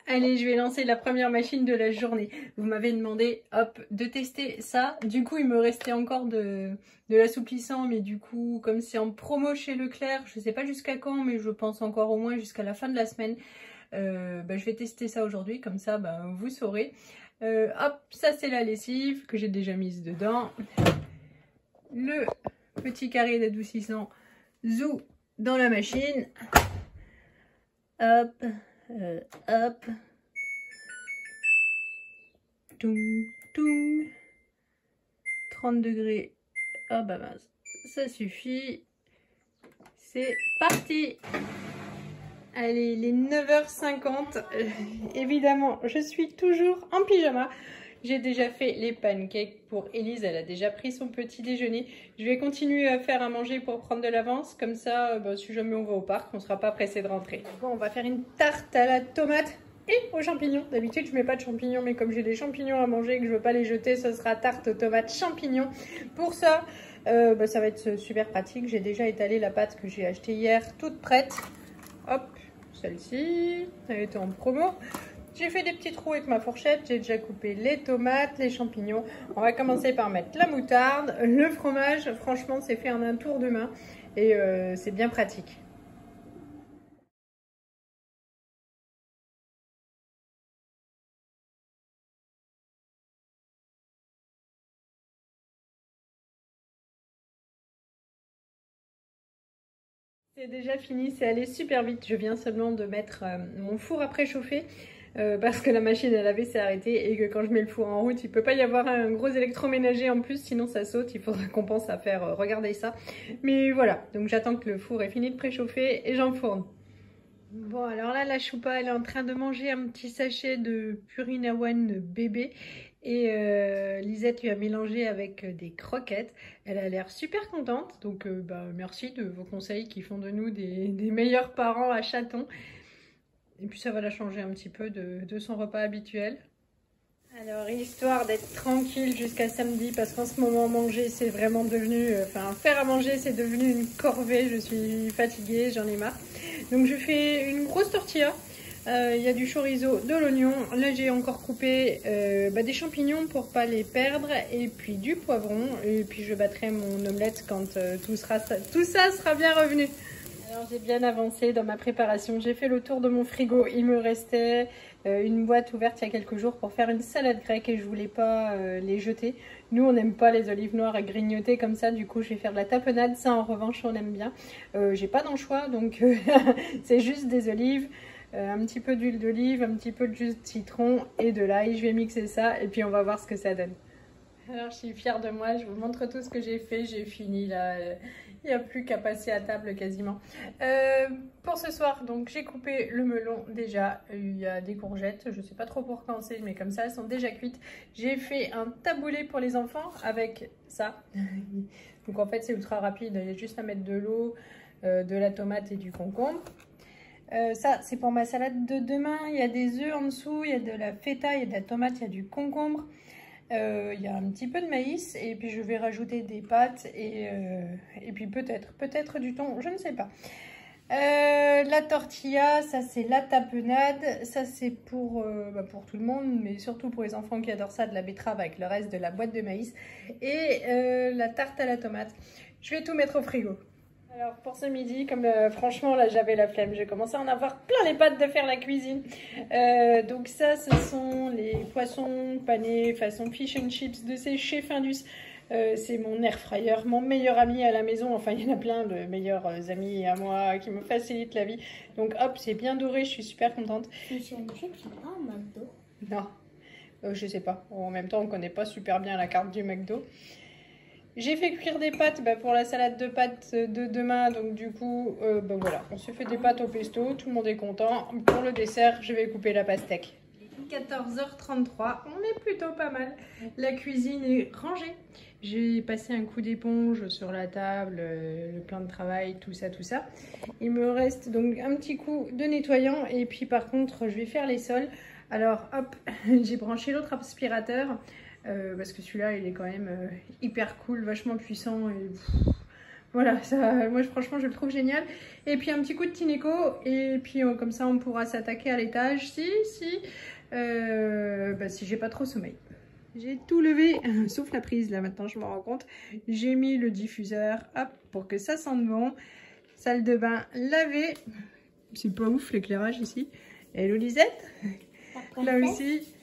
Allez, je vais lancer la première machine de la journée. Vous m'avez demandé, hop, de tester ça. Du coup, il me restait encore de l'assouplissant, mais du coup, comme c'est en promo chez Leclerc, je sais pas jusqu'à quand, mais je pense encore au moins jusqu'à la fin de la semaine. Je vais tester ça aujourd'hui, comme ça, vous saurez. Hop, ça c'est la lessive que j'ai déjà mise dedans. Le petit carré d'adoucissant Zou dans la machine. Hop, hop. Toum, toum. 30 degrés. Ah bah mince, ça suffit. C'est parti. Allez, les 9h50. Évidemment, je suis toujours en pyjama. J'ai déjà fait les pancakes pour Elise. Elle a déjà pris son petit déjeuner. Je vais continuer à faire à manger pour prendre de l'avance. Comme ça, si jamais on va au parc, on ne sera pas pressé de rentrer. Bon, on va faire une tarte à la tomate et aux champignons. D'habitude, je mets pas de champignons, mais comme j'ai des champignons à manger et que je veux pas les jeter, ce sera tarte aux tomates champignons. Pour ça, ça va être super pratique. J'ai déjà étalé la pâte que j'ai achetée hier, toute prête. Hop, celle-ci, elle était en promo. J'ai fait des petits trous avec ma fourchette, j'ai déjà coupé les tomates, les champignons. On va commencer par mettre la moutarde, le fromage. Franchement, c'est fait en un tour de main et c'est bien pratique. C'est déjà fini, c'est allé super vite. Je viens seulement de mettre mon four à préchauffer parce que la machine à laver s'est arrêtée et que quand je mets le four en route, il ne peut pas y avoir un gros électroménager en plus, sinon ça saute. Il faudra qu'on pense à faire regarder ça. Mais voilà, donc j'attends que le four ait fini de préchauffer et j'enfourne. Bon, alors là, la choupa, elle est en train de manger un petit sachet de Purina One bébé. Et Lisette lui a mélangé avec des croquettes. Elle a l'air super contente. Donc, merci de vos conseils qui font de nous des meilleurs parents à chatons. Et puis, ça va la changer un petit peu de son repas habituel. Alors, histoire d'être tranquille jusqu'à samedi, parce qu'en ce moment, manger, c'est vraiment devenu... faire à manger, c'est devenu une corvée. Je suis fatiguée, j'en ai marre. Donc, je fais une grosse tortilla. Il y a du chorizo, de l'oignon. Là, j'ai encore coupé des champignons pour pas les perdre. Et puis, du poivron. Et puis, je battrai mon omelette quand tout ça sera bien revenu. Alors, j'ai bien avancé dans ma préparation. J'ai fait le tour de mon frigo. Il me restait... une boîte ouverte il y a quelques jours pour faire une salade grecque et je voulais pas les jeter. Nous on n'aime pas les olives noires à grignoter comme ça, du coup je vais faire de la tapenade, ça en revanche on aime bien. J'ai pas d'anchois donc c'est juste des olives, un petit peu d'huile d'olive, un petit peu de jus de citron et de l'ail. Je vais mixer ça et puis on va voir ce que ça donne. Alors je suis fière de moi, je vous montre tout ce que j'ai fait, j'ai fini là, il n'y a plus qu'à passer à table quasiment. Pour ce soir, donc j'ai coupé le melon déjà, il y a des courgettes, je ne sais pas trop pour quand c'est, mais comme ça elles sont déjà cuites. J'ai fait un taboulé pour les enfants avec ça, donc en fait c'est ultra rapide, il y a juste à mettre de l'eau, de la tomate et du concombre. Ça c'est pour ma salade de demain, il y a des œufs en dessous, il y a de la feta, il y a de la tomate, il y a du concombre. Il y a un petit peu de maïs et puis je vais rajouter des pâtes et puis peut-être du thon, je ne sais pas. La tortilla, ça c'est la tapenade, ça c'est pour tout le monde, mais surtout pour les enfants qui adorent ça, de la betterave avec le reste de la boîte de maïs. Et la tarte à la tomate. Je vais tout mettre au frigo. Alors pour ce midi, comme franchement là j'avais la flemme, j'ai commencé à en avoir plein les pattes de faire la cuisine. Donc ça ce sont les poissons panés façon fish and chips de chez Findus. C'est mon air fryer, mon meilleur ami à la maison. Enfin il y en a plein de meilleurs amis à moi qui me facilitent la vie. Donc hop, c'est bien doré, je suis super contente. Fish and chips, c'est pas un McDo? Non, je sais pas. En même temps on connaît pas super bien la carte du McDo. J'ai fait cuire des pâtes pour la salade de pâtes de demain, donc du coup, voilà, on se fait des pâtes au pesto, tout le monde est content. Pour le dessert, je vais couper la pastèque. 14h33, on est plutôt pas mal. La cuisine est rangée. J'ai passé un coup d'éponge sur la table, le plan de travail, tout ça, tout ça. Il me reste donc un petit coup de nettoyant et puis par contre, je vais faire les sols. Alors hop, j'ai branché l'autre aspirateur. Parce que celui-là il est quand même hyper cool, vachement puissant et Voilà, ça, moi franchement je le trouve génial. Et puis un petit coup de Tineco et puis comme ça on pourra s'attaquer à l'étage si j'ai pas trop sommeil. J'ai tout levé, sauf la prise là maintenant je me rends compte. J'ai mis le diffuseur, hop, pour que ça sente bon. Salle de bain lavée. C'est pas ouf l'éclairage ici. Hello Lisette. Là aussi,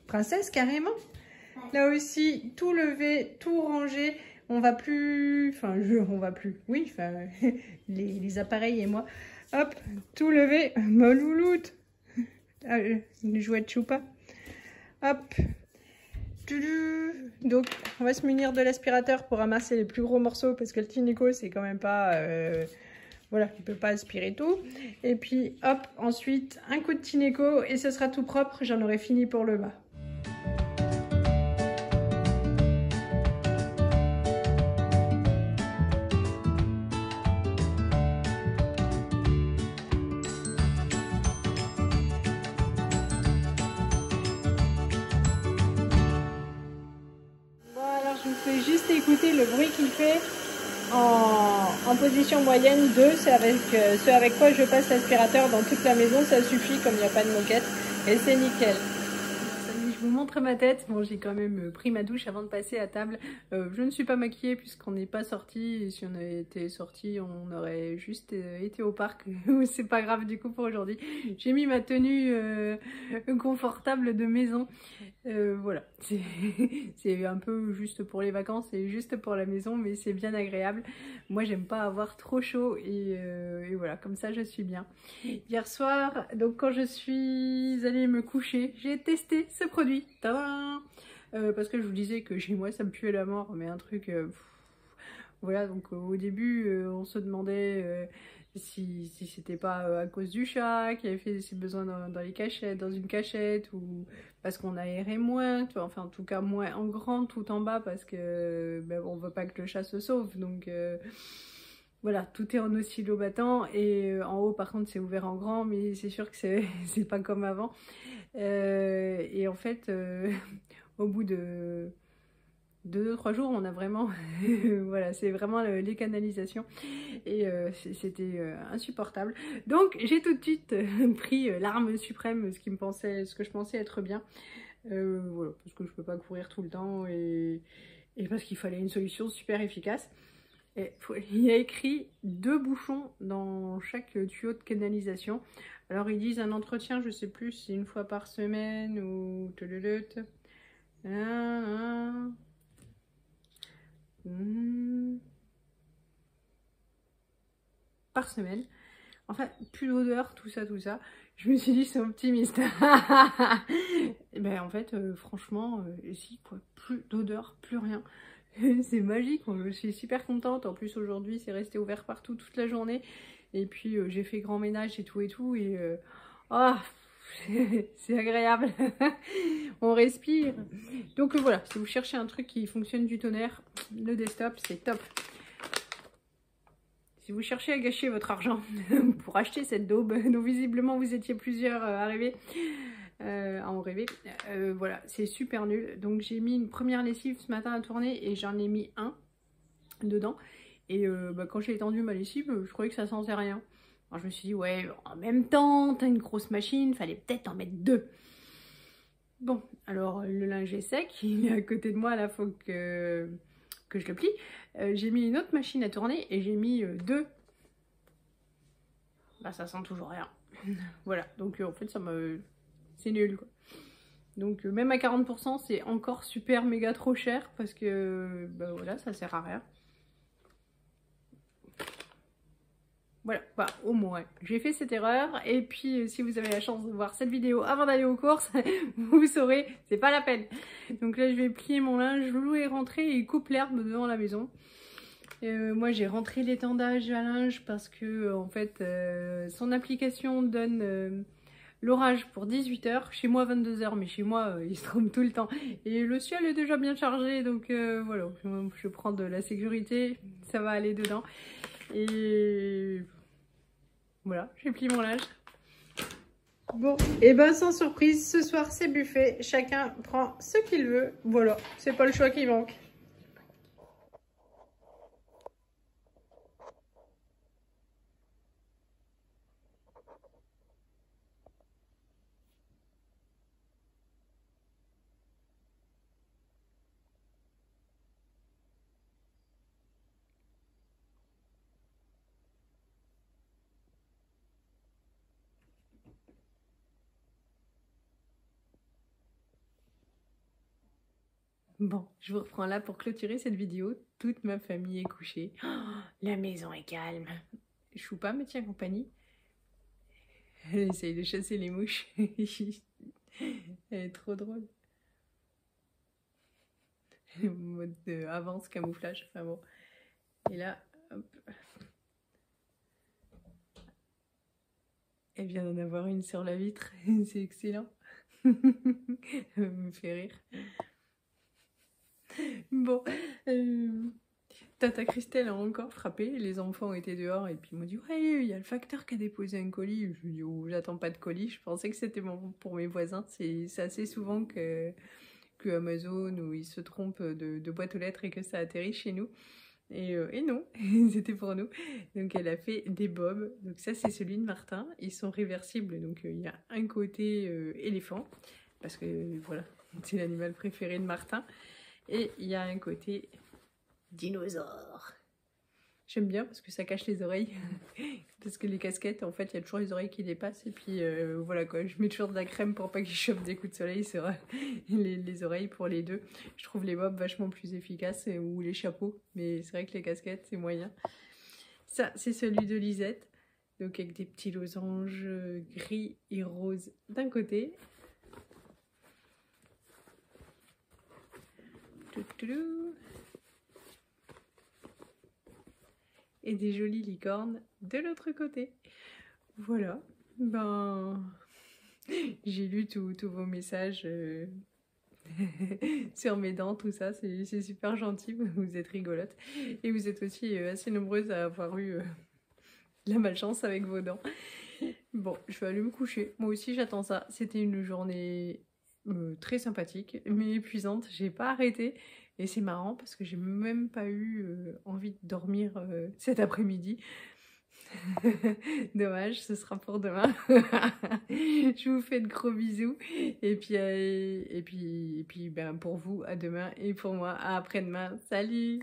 princesse carrément. Ouais. Là aussi, tout levé, tout rangé. On va plus, enfin, on va plus, oui, enfin, les appareils et moi. Hop, tout levé, ma louloute. Les jouets de choupa. Hop. Donc, on va se munir de l'aspirateur pour ramasser les plus gros morceaux parce que le Tineco, c'est quand même pas... voilà, il ne peut pas aspirer tout. Et puis, hop, ensuite, un coup de Tineco et ce sera tout propre. J'en aurai fini pour le bas. Je vous fais juste écouter le bruit qu'il fait en position moyenne 2, c'est avec ce avec quoi je passe l'aspirateur dans toute la maison, ça suffit comme il n'y a pas de moquette et c'est nickel. Je vous montre ma tête. Bon, j'ai quand même pris ma douche avant de passer à table. Je ne suis pas maquillée puisqu'on n'est pas sorti. Et si on avait été sorti, on aurait juste été au parc. C'est pas grave du coup pour aujourd'hui. J'ai mis ma tenue confortable de maison. Voilà, c'est un peu juste pour les vacances et juste pour la maison, mais c'est bien agréable. Moi, j'aime pas avoir trop chaud et voilà, comme ça, je suis bien. Hier soir, donc quand je suis allée me coucher, j'ai testé ce produit. Parce que je vous disais que chez moi ça me puait la mort, mais un truc voilà, donc au début on se demandait si c'était pas à cause du chat qui avait fait ses besoins dans les cachettes, dans une cachette, ou parce qu'on aérait moins, tu vois, enfin en tout cas moins en grand tout en bas parce que on veut pas que le chat se sauve, donc voilà, tout est en oscillo battant et en haut par contre c'est ouvert en grand, mais c'est sûr que c'est pas comme avant. Et en fait, au bout de 2-3 jours, on a vraiment, voilà, c'est vraiment les canalisations et c'était insupportable. Donc j'ai tout de suite pris l'arme suprême, ce que je pensais être bien, voilà, parce que je peux pas courir tout le temps et parce qu'il fallait une solution super efficace. Et il y a écrit 2 bouchons dans chaque tuyau de canalisation. Alors ils disent un entretien, je sais plus si 1 fois par semaine ou par semaine. Enfin, plus d'odeur, tout ça. Je me suis dit c'est optimiste. Et ben en fait, franchement, si quoi, plus d'odeur, plus rien. C'est magique, je suis super contente. En plus aujourd'hui c'est resté ouvert partout toute la journée. Et puis j'ai fait grand ménage et tout et oh, c'est agréable. On respire. Donc voilà, si vous cherchez un truc qui fonctionne du tonnerre, le desktop c'est top. Si vous cherchez à gâcher votre argent pour acheter cette daube, donc visiblement vous étiez plusieurs arrivés à en rêver, voilà, c'est super nul. Donc j'ai mis une première lessive ce matin à tourner et j'en ai mis un dedans. Et quand j'ai étendu ma lessive, je croyais que ça sentait rien. Alors je me suis dit, ouais, en même temps, t'as une grosse machine, fallait peut-être en mettre 2. Bon, alors le linge est sec, il est à côté de moi, là, faut que je le plie. J'ai mis une autre machine à tourner et j'ai mis 2. Bah ça sent toujours rien. Voilà, donc en fait ça me... c'est nul quoi. Donc même à 40% c'est encore super méga trop cher parce que bah voilà, ça sert à rien. Voilà, bah au moins j'ai fait cette erreur et puis si vous avez la chance de voir cette vidéo avant d'aller aux courses, vous saurez, c'est pas la peine. Donc là je vais plier mon linge, Loulou est rentré et il coupe l'herbe devant la maison. Moi j'ai rentré l'étendage à linge parce que en fait son application donne l'orage pour 18 h, chez moi 22 h, mais chez moi il se trompe tout le temps et le ciel est déjà bien chargé, donc voilà, je prends de la sécurité, ça va aller dedans. Et voilà, j'ai plié mon linge. Bon, et ben sans surprise, ce soir c'est buffet, chacun prend ce qu'il veut, voilà, c'est pas le choix qui manque. Bon, je vous reprends là pour clôturer cette vidéo. Toute ma famille est couchée. Oh, la maison est calme. Choupa me tient compagnie. Elle essaye de chasser les mouches. Elle est trop drôle. Le mode de avance, camouflage. Enfin bon. Et là, hop. Elle vient d'en avoir une sur la vitre. C'est excellent. Ça me fait rire. Bon. Tata Christelle a encore frappé. Les enfants étaient dehors et puis ils m'ont dit ouais, il y a le facteur qui a déposé un colis. Je lui ai dit oh, j'attends pas de colis. Je pensais que c'était pour mes voisins. C'est assez souvent que Amazon où ils se trompent de boîte aux lettres et que ça atterrit chez nous. Et non, c'était pour nous. Donc elle a fait des bobs. Donc ça c'est celui de Martin. Ils sont réversibles. Donc il y a un côté éléphant. Parce que voilà, c'est l'animal préféré de Martin. Et il y a un côté dinosaure. J'aime bien parce que ça cache les oreilles. Parce que les casquettes, en fait, il y a toujours les oreilles qui dépassent. Et puis voilà quoi, je mets toujours de la crème pour pas qu'ils chopent des coups de soleil sur les oreilles pour les deux. Je trouve les bobs vachement plus efficaces ou les chapeaux. Mais c'est vrai que les casquettes, c'est moyen. Ça, c'est celui de Lisette. Donc avec des petits losanges gris et rose d'un côté. Et des jolies licornes de l'autre côté. Voilà, ben j'ai lu tous vos messages sur mes dents, tout ça, c'est super gentil, vous êtes rigolotes. Et vous êtes aussi assez nombreuses à avoir eu la malchance avec vos dents. Bon, je vais aller me coucher, moi aussi j'attends ça. C'était une journée très sympathique, mais épuisante, j'ai pas arrêté. Et c'est marrant parce que j'ai même pas eu envie de dormir cet après-midi. Dommage, ce sera pour demain. Je vous fais de gros bisous. Et puis ben, pour vous, à demain. Et pour moi, à après-demain. Salut!